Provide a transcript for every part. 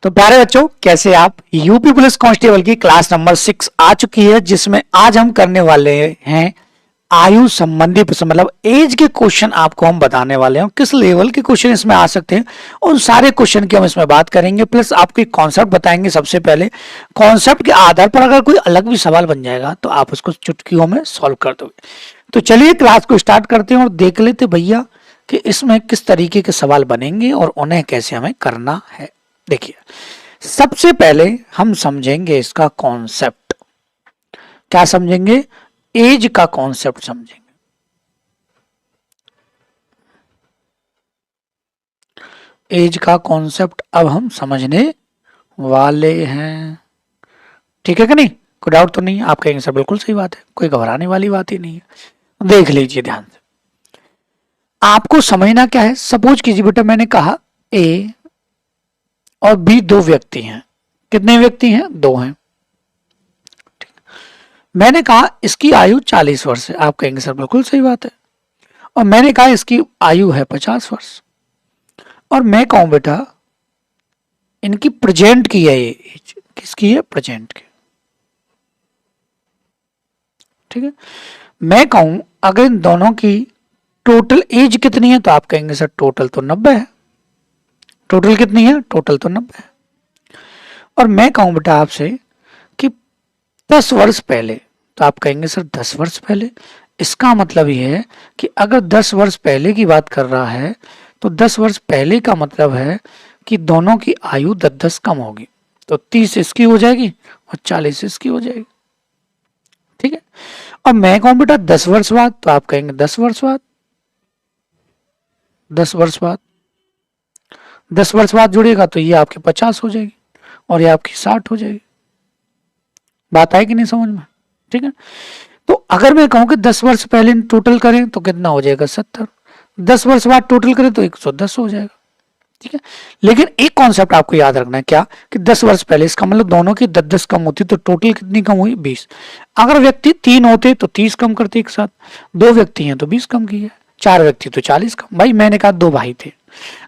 तो प्यारे बच्चों, कैसे आप? यूपी पुलिस कांस्टेबल की क्लास नंबर 6 आ चुकी है, जिसमें आज हम करने वाले हैं आयु संबंधी प्रश्न, मतलब एज के क्वेश्चन आपको हम बताने वाले हैं। किस लेवल के क्वेश्चन इसमें आ सकते हैं उन सारे क्वेश्चन की हम इसमें बात करेंगे, प्लस आपको एक कॉन्सेप्ट बताएंगे। सबसे पहले कॉन्सेप्ट के आधार पर अगर कोई अलग भी सवाल बन जाएगा तो आप उसको चुटकियों में सॉल्व कर दोगे। तो चलिए क्लास को स्टार्ट करते हैं और देख लेते भैया कि इसमें किस तरीके के सवाल बनेंगे और उन्हें कैसे हमें करना है। देखिए, सबसे पहले हम समझेंगे इसका कॉन्सेप्ट। क्या समझेंगे? एज का कॉन्सेप्ट समझेंगे। एज का कॉन्सेप्ट अब हम समझने वाले हैं, ठीक है कि नहीं? कोई डाउट तो नहीं है? आप कहेंगे सर बिल्कुल सही बात है, कोई घबराने वाली बात ही नहीं है। देख लीजिए ध्यान से, आपको समझना क्या है। सपोज कीजिए बेटा, मैंने कहा ए और बी दो व्यक्ति हैं। कितने व्यक्ति हैं? दो हैं। मैंने कहा इसकी आयु 40 वर्ष है। आप कहेंगे सर बिल्कुल सही बात है। और मैंने कहा इसकी आयु है 50 वर्ष। और मैं कहूं बेटा इनकी प्रेजेंट की है ये एज। किसकी है? प्रेजेंट की। ठीक है। मैं कहूं अगर इन दोनों की टोटल एज कितनी है, तो आप कहेंगे सर टोटल तो 90 है। टोटल कितनी है? टोटल तो 90 है। और मैं कहूं बेटा आपसे कि 10 वर्ष पहले, तो आप कहेंगे सर 10 वर्ष पहले। इसका मतलब यह है कि अगर 10 वर्ष पहले की बात कर रहा है तो 10 वर्ष पहले का मतलब है कि दोनों की आयु 10-10 कम होगी। तो 30 इसकी हो जाएगी और 40 इसकी हो जाएगी। ठीक है। और मैं कहूं बेटा 10 वर्ष बाद, तो आप कहेंगे 10 वर्ष बाद। 10 वर्ष बाद 10 वर्ष बाद जुड़ेगा तो ये आपकी 50 हो जाएगी और ये आपकी 60 हो जाएगी। बात आई कि नहीं समझ में? ठीक है। तो अगर मैं कहूं कि 10 वर्ष पहले टोटल करें तो कितना हो जाएगा? 70। 10 वर्ष बाद टोटल करें तो 110 हो जाएगा। ठीक है। लेकिन एक कॉन्सेप्ट आपको याद रखना है, क्या? कि 10 वर्ष पहले, इसका मतलब दोनों की 10-10 कम होती तो टोटल कितनी कम हुई? 20। अगर व्यक्ति 3 होते तो 30 कम करते एक साथ। 2 व्यक्ति हैं तो 20 कम किया। 4 व्यक्ति तो 40 कम। भाई मैंने कहा 2 भाई थे,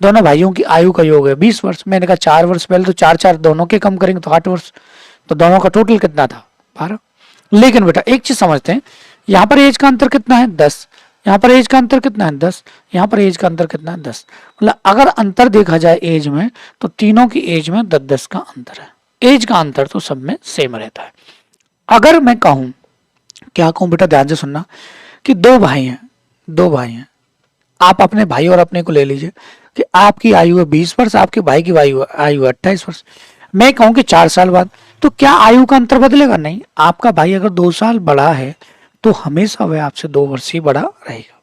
दोनों भाइयों की आयु का योग है 20 वर्ष। मैंने कहा 4 वर्ष पहले, तो 4-4 दोनों के कम करेंगे तो 8 वर्ष। तो दोनों का टोटल कितना था? 12। लेकिन बेटा एक चीज समझते हैं, यहां पर एज का अंतर कितना है? 10। यहां पर एज का अंतर कितना है? 10। यहां पर एज का अंतर कितना है? 10। मतलब अगर अंतर देखा जाए एज में, तो तीनों की एज में 10-10 का अंतर है। एज का अंतर तो सब में सेम रहता है। अगर मैं कहूं, क्या कहूं बेटा, ध्यान से सुनना, कि 2 भाई हैं, 2 भाई हैं। आप अपने भाई और अपने को ले लीजिए कि आपकी आयु है 20 वर्ष, आपके भाई की आयु है 28 वर्ष। मैं कहूं कि 4 साल बाद, तो क्या आयु का अंतर बदलेगा? नहीं। आपका भाई अगर 2 साल बड़ा है तो हमेशा वह आपसे 2 वर्ष ही बड़ा रहेगा।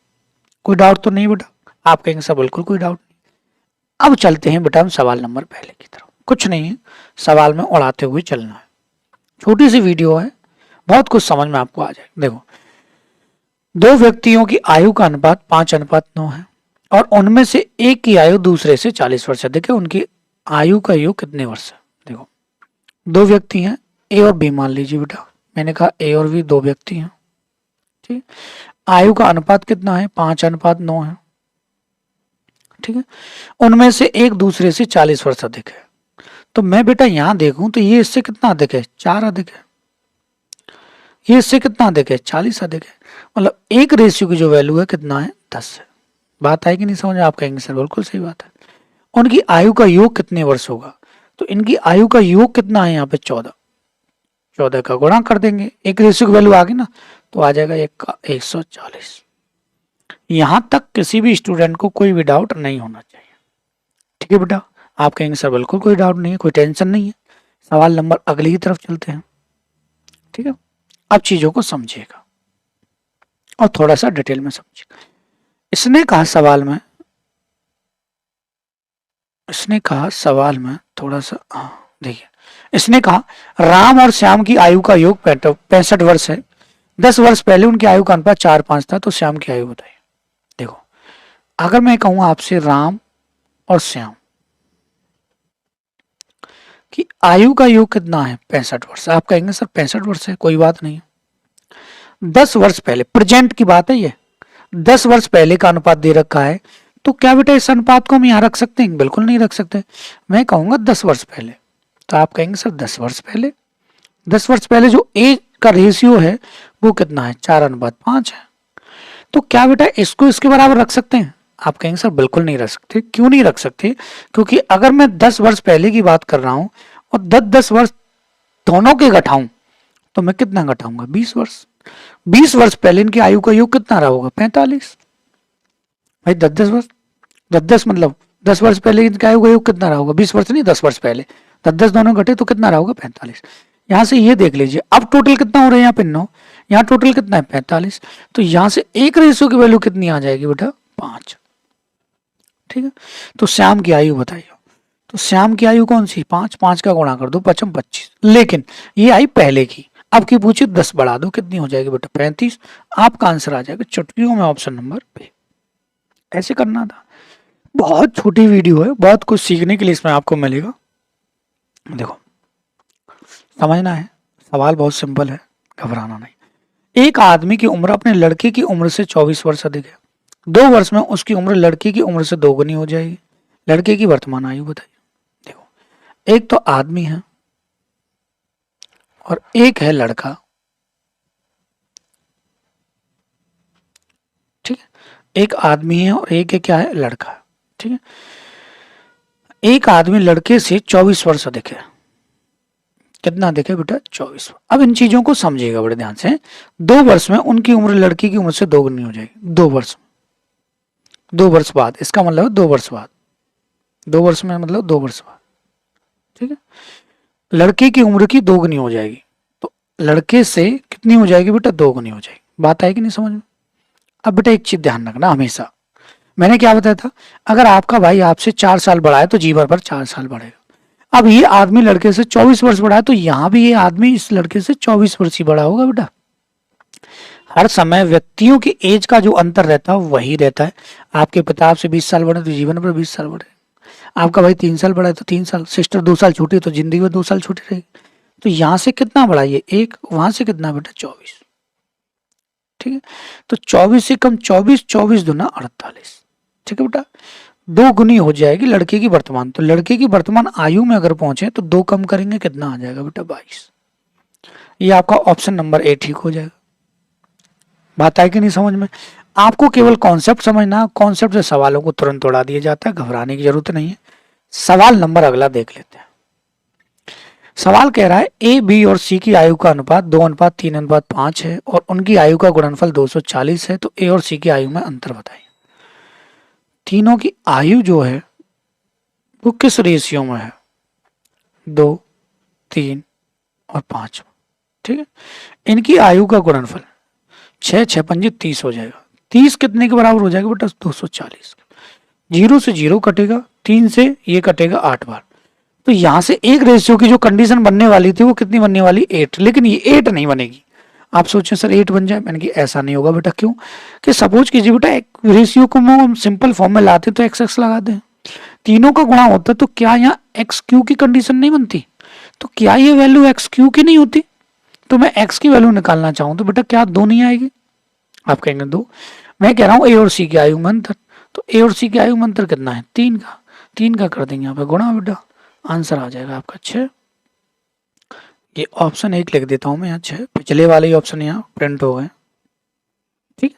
कोई डाउट तो नहीं बेटा? आप कहेंगे सर बिल्कुल कोई डाउट नहीं। अब चलते हैं बेटा हम सवाल नंबर पहले की तरफ। कुछ नहीं है, सवाल में उड़ाते हुए चलना है। छोटी सी वीडियो है, बहुत कुछ समझ में आपको आ जाएगा। देखो, 2 व्यक्तियों की आयु का अनुपात 5:9 है और उनमें से एक की आयु दूसरे से 40 वर्ष अधिक है। उनकी आयु का योग कितने वर्ष है? देखो, 2 व्यक्ति हैं, ए और बी मान लीजिए बेटा। मैंने कहा ए और बी 2 व्यक्ति हैं। ठीक। आयु का अनुपात कितना है? 5:9 है। ठीक है। उनमें से एक दूसरे से 40 वर्ष अधिक है। तो मैं बेटा यहां देखूं तो ये इससे कितना अधिक है? 4 अधिक है। ये इससे कितना अधिक है? 40 अधिक है। मतलब एक रेशियो की जो वैल्यू है कितना है? 10 है। बात आएगी नहीं समझ? आप कहेंगे सर बिल्कुल सही बात है। उनकी आयु का योग कितने वर्ष होगा? तो इनकी आयु का योग कितना है? यहाँ पे 14। 14 का गुणा कर देंगे, एक रेशियो की वैल्यू आ गई ना, तो आ जाएगा 140। यहां तक किसी भी स्टूडेंट को कोई भी डाउट नहीं होना चाहिए। ठीक है बेटा? आप कहेंगे सर बिल्कुल कोई डाउट नहीं है, कोई टेंशन नहीं है। सवाल नंबर अगली की तरफ चलते हैं। ठीक है। अब चीजों को समझिएगा और थोड़ा सा डिटेल में समझिएगा। इसने कहा सवाल में थोड़ा सा, देखिए, इसने कहा राम और श्याम की आयु का योग 65 वर्ष है। 10 वर्ष पहले उनकी आयु का अनुपात 4:5 था। तो श्याम की आयु बताइए। देखो, अगर मैं कहूं आपसे राम और श्याम की आयु का योग कितना है? 65 वर्ष। आप कहेंगे सर 65 वर्ष है, कोई बात नहीं। 10 वर्ष पहले, प्रेजेंट की बात है ये, 10 वर्ष पहले का अनुपात दे रखा है तो क्या बेटा इस अनुपात को हम यहाँ रख सकते हैं? बिल्कुल नहीं रख सकते। मैं कहूँगा 10 वर्ष पहले, तो आप कहेंगे सर 10 वर्ष पहले, 10 वर्ष पहले जो एज का रेशियो है वो कितना है? 4:5 है। तो क्या बेटा इसको इसके बराबर रख सकते हैं? आप कहेंगे सर बिल्कुल नहीं रख सकते। क्यों नहीं रख सकते? क्योंकि अगर मैं 10 वर्ष पहले की बात कर रहा हूं और 10-10 वर्ष दोनों के घटाऊं तो मैं कितना घटाऊंगा? 20 वर्ष। 20 वर्ष पहले इनकी आयु का योग कितना रहा होगा? 45। भाई 10-10 वर्ष, 10-10 मतलब 10 वर्ष पहले इनकी आयु का योग कितना रहा होगा? 20 वर्ष नहीं, 10 वर्ष पहले। 10-10 दोनों घटे तो कितना रहा होगा? 45। यहां से ये देख लीजिए अब टोटल कितना हो रहा है? यहाँ पे 9, यहाँ टोटल कितना है? 45। तो यहां से एक रेशियो की वैल्यू कितनी आ जाएगी बेटा? 5। ठीक है, तो श्याम की आयु बताइए। तो श्याम की आयु कौन सी? 5। 5 का गुणा कर दो, 5 25। लेकिन ये आई पहले की, अब की पूछी 10 बढ़ा दो, कितनी हो जाएगी बेटा? 35। आपका आंसर आ जाएगा चुटकियों में ऑप्शन नंबर बी। ऐसे करना था। बहुत छोटी वीडियो है, बहुत कुछ सीखने के लिए इसमें आपको मिलेगा। देखो समझना है, सवाल बहुत सिंपल है, घबराना नहीं। एक आदमी की उम्र अपने लड़के की उम्र से 24 वर्ष अधिक है। 2 वर्ष में उसकी उम्र लड़के की उम्र से दोगुनी हो जाएगी। लड़के की वर्तमान आयु बताइए। देखो एक तो आदमी है और एक है लड़का। ठीक है, एक आदमी है और एक है क्या है? लड़का। ठीक है, एक आदमी लड़के से 24 वर्ष अधिक है। कितना अधिक बेटा? 24। अब इन चीजों को समझिएगा बड़े ध्यान से। 2 वर्ष में उनकी उम्र लड़की की उम्र से दोगुनी हो जाएगी। 2 वर्ष, 2 वर्ष बाद, इसका मतलब 2 वर्ष बाद, 2 वर्ष में मतलब 2 वर्ष बाद। ठीक है, लड़के की उम्र की दोगुनी हो जाएगी, तो लड़के से कितनी हो जाएगी बेटा? दोगुनी हो जाएगी। बात आएगी नहीं समझ में? अब बेटा एक चीज ध्यान रखना हमेशा, मैंने क्या बताया था? अगर आपका भाई आपसे 4 साल बड़ा है तो जीवन भर 4 साल बढ़ेगा। अब ये आदमी लड़के से 24 वर्ष बड़ा है तो यहां भी ये आदमी इस लड़के से 24 वर्ष ही बड़ा होगा बेटा। हर समय व्यक्तियों की एज का जो अंतर रहता है वही रहता है। आपके पिता आपसे 20 साल बड़े तो जीवन भर 20 साल बड़े, आपका भाई 3 साल बड़ा है तो 3 साल, सिस्टर 2 साल छोटी है तो जिंदगी में 2 साल छोटी रहेगी। तो यहां से कितना बड़ा ये 1, वहां से कितना बेटा? 24। ठीक है, तो 24 से कम 24, 24 दूना 48। ठीक है बेटा, 2 गुनी हो जाएगी लड़के की वर्तमान। तो लड़के की वर्तमान आयु में अगर पहुंचे तो 2 कम करेंगे, कितना आ जाएगा बेटा? 22। ये आपका ऑप्शन नंबर ए ठीक हो जाएगा। बात आई कि नहीं समझ में? आपको केवल कॉन्सेप्ट समझना, कॉन्सेप्ट से सवालों को तुरंत उड़ा दिया जाता है, घबराने की जरूरत नहीं है। सवाल नंबर अगला देख लेते हैं। सवाल कह रहा है ए, बी और सी की आयु का अनुपात 2:3:5 है और उनकी आयु का गुणनफल 240 है, तो ए और सी की आयु में अंतर बताइए। तीनों की आयु जो है वो किस रेशियो में है? 2, 3 और 5। ठीक है, इनकी आयु का गुणनफल 6, 6 पंजे 30 हो जाएगा। 30 कितने के बराबर हो जाएगा बेटा? 240। 0 से 0 कटेगा, 3 से ये कटेगा 8 बार। तो यहां से एक रेशियो की जो कंडीशन बनने वाली थी वो कितनी बनने वाली? 8। लेकिन ये 8 नहीं बनेगी। आप सोचें सर 8 बन जाए, मैंने कि ऐसा नहीं होगा बेटा। क्यों? कि सपोज कीजिए बेटा एक रेशियो को हम सिंपल फॉर्म में लाते तो एक्स एक्स लगा दें, तीनों का गुणा होता तो क्या यहाँ एक्स क्यू की कंडीशन नहीं बनती? तो क्या ये वैल्यू एक्स क्यू की नहीं होती? तो मैं एक्स की वैल्यू निकालना चाहूं तो बेटा क्या 2 नहीं आएगी? आप कहेंगे 2। मैं कह रहा हूँ ए और सी की आयु में अंतर, तो ए और सी की आयु में अंतर कितना है? 3 का। 3 का कर देंगे यहाँ पे गुणा बेटा, आंसर आ जाएगा आपका 6। ये ऑप्शन 1 लिख देता हूं मैं यहाँ 6, पिछले वाले ही ऑप्शन यहाँ प्रिंट हो गए। ठीक है,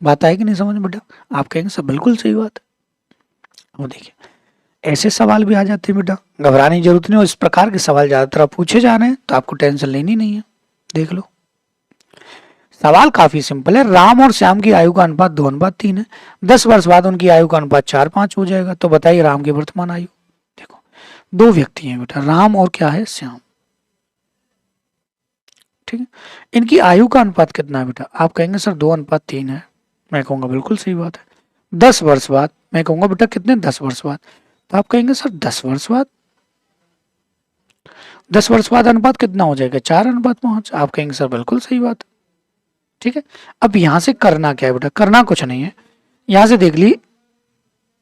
बात आएगी नहीं समझ में बेटा? आप कहेंगे सब बिल्कुल सही बात है। वो देखिए ऐसे सवाल भी आ जाते हैं बेटा, घबराने की जरूरत नहीं। और इस प्रकार के सवाल ज्यादातर पूछे जा रहे हैं तो आपको टेंशन लेनी नहीं है। देख लो सवाल काफी सिंपल है। राम और श्याम की आयु का अनुपात 2:3 है। 10 वर्ष बाद उनकी आयु का अनुपात 4:5 हो जाएगा। तो बताइए राम की वर्तमान आयु। देखो 2 व्यक्ति हैं बेटा, राम और क्या है? श्याम। ठीक है, इनकी आयु का अनुपात कितना है बेटा? आप कहेंगे सर 2:3 है। मैं कहूंगा बिल्कुल सही बात है। 10 वर्ष बाद, मैं कहूंगा बेटा कितने? 10 वर्ष बाद। तो आप कहेंगे सर 10 वर्ष बाद, 10 वर्ष बाद अनुपात कितना हो जाएगा? 4:5। आप कहेंगे सर बिल्कुल सही बात है। ठीक है, अब यहां से करना क्या है बेटा? करना कुछ नहीं है। यहां से देख ली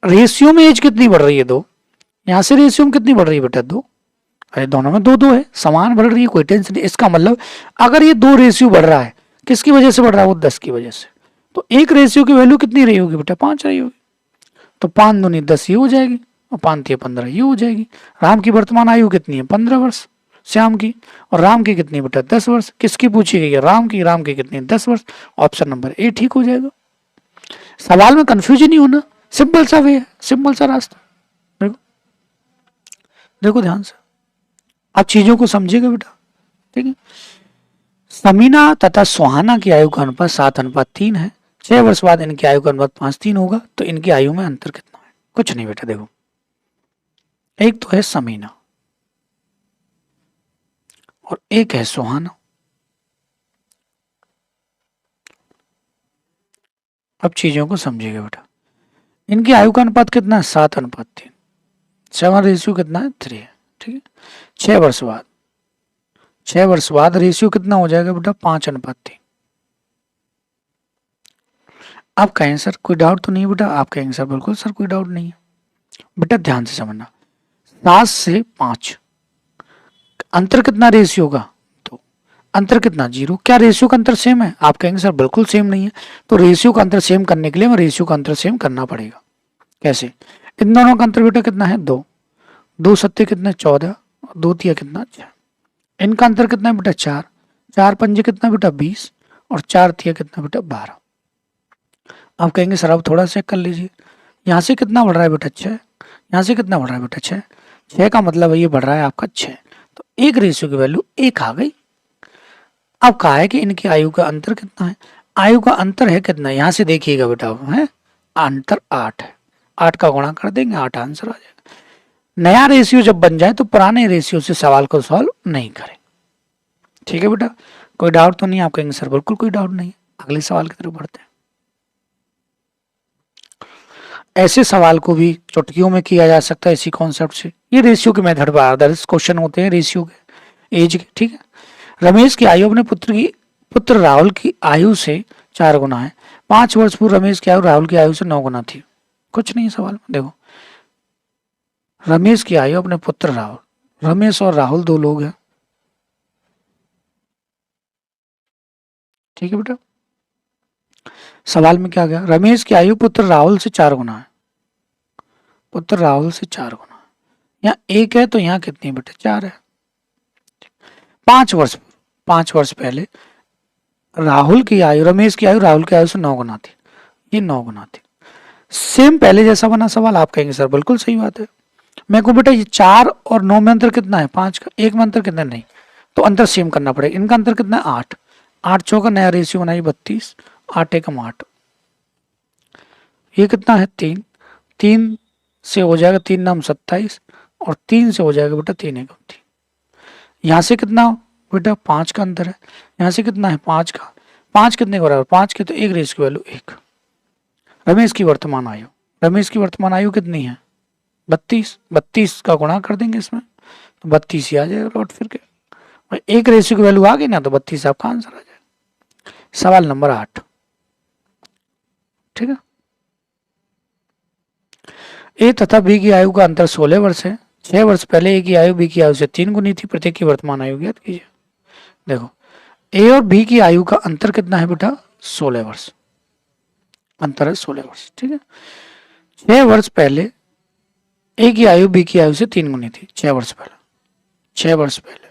रेशियो में एज कितनी बढ़ रही है? 2। यहां से रेशियो में कितनी बढ़ रही है बेटा? 2। अरे दोनों में 2-2 है, समान बढ़ रही है, कोई टेंशन नहीं। इसका मतलब अगर ये 2 रेशियो बढ़ रहा है, किसकी वजह से बढ़ रहा है? वो 10 की वजह से। तो एक रेशियो की वैल्यू कितनी रही होगी बेटा? 5 रही होगी। तो 5 दूनी 10 ये हो जाएगी और 5 तिया 15 ये हो जाएगी। राम की वर्तमान आयु कितनी है? 15 वर्ष श्याम की। और राम की कितनी बेटा? 10 वर्ष। किसकी पूछी गई है? राम की। राम की कितनी है? 10 वर्ष। ऑप्शन नंबर ए ठीक हो जाएगा। सवाल में कंफ्यूजन नहीं होना, सिंपल सा वे है, सिंपल सा रास्ता। देखो देखो ध्यान से, आप चीजों को समझिएगा बेटा, ठीक है। समीना तथा सुहाना की आयु का अनुपात 7:3 है। 6 वर्ष बाद इनकी आयु का अनुपात 5:3 होगा, तो इनकी आयु में अंतर कितना है? कुछ नहीं बेटा, देखो एक तो है समीना और एक है सुहाना। अब चीजों को समझिएगा बेटा, इनकी आयु का अनुपात कितना है? 7:3। 7 रेशियो कितना है? 3 है, ठीक है। 6 वर्ष बाद रेशियो कितना हो जाएगा बेटा? 5:3। आप कहें सर कोई डाउट तो नहीं बेटा? आप कहेंगे सर बिल्कुल सर कोई डाउट नहीं है। बेटा ध्यान से समझना, 7 से 5 अंतर कितना रेशियो का? तो अंतर कितना? 0। क्या रेशियो का अंतर सेम है? आप कहेंगे सर बिल्कुल सेम नहीं है। तो रेशियो का अंतर सेम करने के लिए हमें रेशियो का अंतर सेम करना पड़ेगा। कैसे? इन दोनों का अंतर बेटा कितना है? 2। 2 सत्ते कितने? 14। 2 तिया कितना? 6। इनका अंतर कितना है बेटा? 4। 4 पंजे कितना बेटा? 20। और 4 तिया कितना बेटा? 12। आप कहेंगे सर अब थोड़ा चेक कर लीजिए, यहाँ से कितना बढ़ रहा है बेटा? 6। यहाँ से कितना बढ़ रहा है बेटा? 6। 6 का मतलब है ये बढ़ रहा है आपका 6। तो एक रेशियो की वैल्यू 1 आ गई। अब कहा है कि इनकी आयु का अंतर कितना है? आयु का अंतर है कितना? यहाँ से देखिएगा बेटा, है अंतर 8 है। 8 का गुणा कर देंगे, 8 आंसर आ जाएगा। नया रेशियो जब बन जाए तो पुराने रेशियो से सवाल को सॉल्व नहीं करें, ठीक है बेटा। कोई डाउट तो नहीं? आप कहेंगे सर बिल्कुल कोई डाउट नहीं है। अगले सवाल की तरफ बढ़ते हैं। ऐसे सवाल को भी चुटकियों में किया जा सकता है इसी कॉन्सेप्ट से। ये रेशियो के मेथड पर आधारित क्वेश्चन होते हैं, रेशियो के, एज के, ठीक है। रमेश की आयु अपने पुत्र राहुल की आयु से 4 गुना है। 5 वर्ष पूर्व रमेश की आयु राहुल की आयु से 9 गुना थी। कुछ नहीं सवाल में, देखो रमेश की आयु अपने पुत्र राहुल, रमेश और राहुल 2 लोग हैं, ठीक है बेटा। सवाल में क्या गया? रमेश की आयु पुत्र राहुल से 4 गुना है। पुत्र राहुल से 4 गुना है। यहाँ 1 है तो यहाँ कितनी है बेटा? 4 है। 5 वर्ष पहले राहुल की आयु, रमेश की आयु राहुल की आयु से 9 गुना थी। ये 9 गुना थी। सेम पहले जैसा बना सवाल। आप कहेंगे सर बिल्कुल सही बात है। मैं को बेटा ये 4 और 9 में अंतर कितना है? 5 का। 1 में अंतर कितना? नहीं, तो अंतर सेम करना पड़ेगा। इनका अंतर कितना है? 8। 8 चौका नया रेशियो बनाइए 32। 8 एकम 8। ये कितना है? 3। 3 से हो जाएगा 3 नाम 27 और 3 से हो जाएगा बेटा 3 एकम 3। यहाँ से कितना बेटा? 5 का अंतर है। यहाँ से कितना है? 5 का। 5 कितने के बराबर? 5 के, तो एक रेशियो की वैल्यू 1। रमेश की वर्तमान आयु, रमेश की वर्तमान आयु कितनी है? 32। 32 का गुणा कर देंगे इसमें तो 32 ही आ जाएगा लौट फिर के। और एक रेशियो की वैल्यू आ गई ना, तो 32 आपका आंसर आ जाएगा। सवाल नंबर 8, ठीक है। ए तथा बी की आयु का अंतर 16 वर्ष है। 6 वर्ष पहले ए की आयु बी की आयु से 3 गुनी थी। प्रत्येक की वर्तमान आयु ज्ञात कीजिए। देखो ए और बी की आयु का अंतर कितना है बेटा? 16 वर्ष। अंतर है 16 वर्ष, ठीक है। 6 वर्ष पहले ए की आयु बी की आयु से 3 गुनी थी। 6 वर्ष पहले, 6 वर्ष पहले,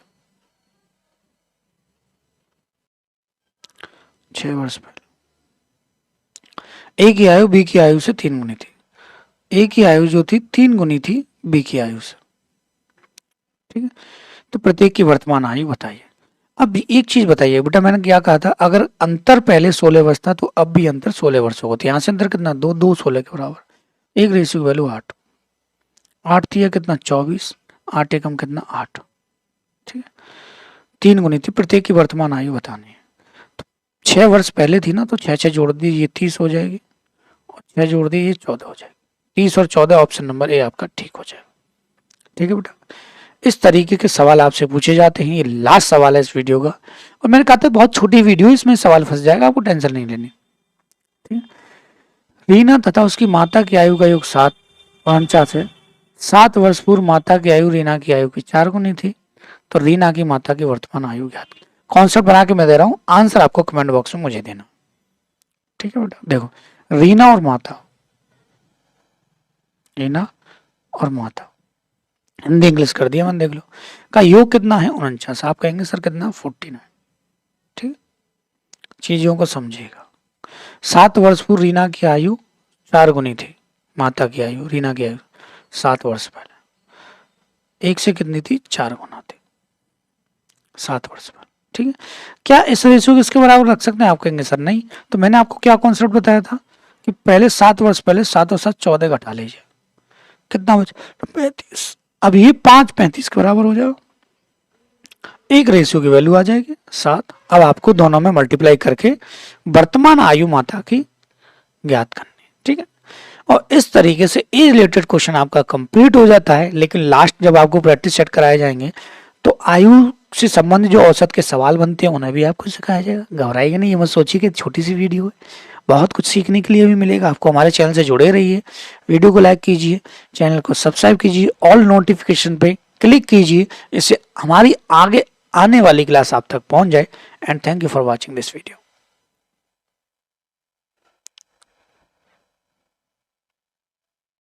6 वर्ष पहले ए की आयु बी की आयु से 3 गुनी थी। ए की आयु जो थी 3 गुनी थी बी की आयु से, ठीक है। तो प्रत्येक की वर्तमान आयु बताइए। अब एक चीज बताइए बेटा, मैंने क्या कहा था? अगर अंतर पहले 16 वर्ष था तो अब भी अंतर 16 वर्ष होगा। तो यहाँ से अंतर कितना? 2, 2 16 के बराबर। एक रेशियो की वैल्यू 8। 8 थी कितना? 24। 8 एकम कितना? 8, ठीक है। 3 गुनी थी। प्रत्येक की वर्तमान आयु बतानी है। तो 6 वर्ष पहले थी ना, तो 6 6 जोड़ दी, ये 30 हो जाएगी। और 6 जोड़ दी, ये 14 हो जाएगी। 30 और 14, ऑप्शन नंबर ए आपका ठीक हो जाएगा, ठीक है बेटा। इस तरीके के सवाल आपसे पूछे जाते हैं। ये लास्ट सवाल है इस वीडियो का, और मैंने कहा था बहुत छोटी वीडियो, इसमें सवाल फंस जाएगा, आपको टेंशन नहीं लेनी, ठीक है। रीना तथा उसकी माता की आयु का योग 7 49 है। 7 वर्ष पूर्व माता की आयु रीना की आयु की 4 गुनी थी। तो रीना की माता की वर्तमान आयु ज्ञात। कॉन्सेप्ट बना के मैं दे रहा हूं, आंसर आपको कमेंट बॉक्स में मुझे देना, ठीक है बेटा। देखो रीना और माता, रीना और माता। हिंदी इंग्लिश कर दिया मैंने, देख लो। का योग कितना है 49। आप कहेंगे सर कितना, 49। ठीक, चीजों को समझिएगा। 7 वर्ष पूर्व रीना की आयु 4 गुनी थी, माता की आयु, रीना की आयु 7 वर्ष पहले 1 से कितनी थी, 4 गुना थी 7 वर्ष पहले। ठीक है, क्या इस रेशियो को इसके बराबर रख सकते हैं? आप कहेंगे सर नहीं। तो मैंने आपको क्या कॉन्सेप्ट बताया था कि पहले 7 वर्ष पहले 7 और 7 14 घटा लीजिए, कितना बचे, 35। अब ये 5 35 के बराबर हो जाएगा, एक रेशियो की वैल्यू आ जाएगी 7। अब आपको दोनों में मल्टीप्लाई करके वर्तमान आयु माता की ज्ञात करनी। ठीक है, और इस तरीके से ए रिलेटेड क्वेश्चन आपका कंप्लीट हो जाता है। लेकिन लास्ट जब आपको प्रैक्टिस सेट कराए जाएंगे तो आयु से संबंधित जो औसत के सवाल बनते हैं उन्हें भी आपको सिखाया जाएगा। घबराइएगा नहीं, ये मत सोचिए कि छोटी सी वीडियो है, बहुत कुछ सीखने के लिए भी मिलेगा आपको। हमारे चैनल से जुड़े रहिए, वीडियो को लाइक कीजिए, चैनल को सब्सक्राइब कीजिए, ऑल नोटिफिकेशन पे क्लिक कीजिए, इससे हमारी आगे आने वाली क्लास आप तक पहुंच जाए। And thank you for watching this video.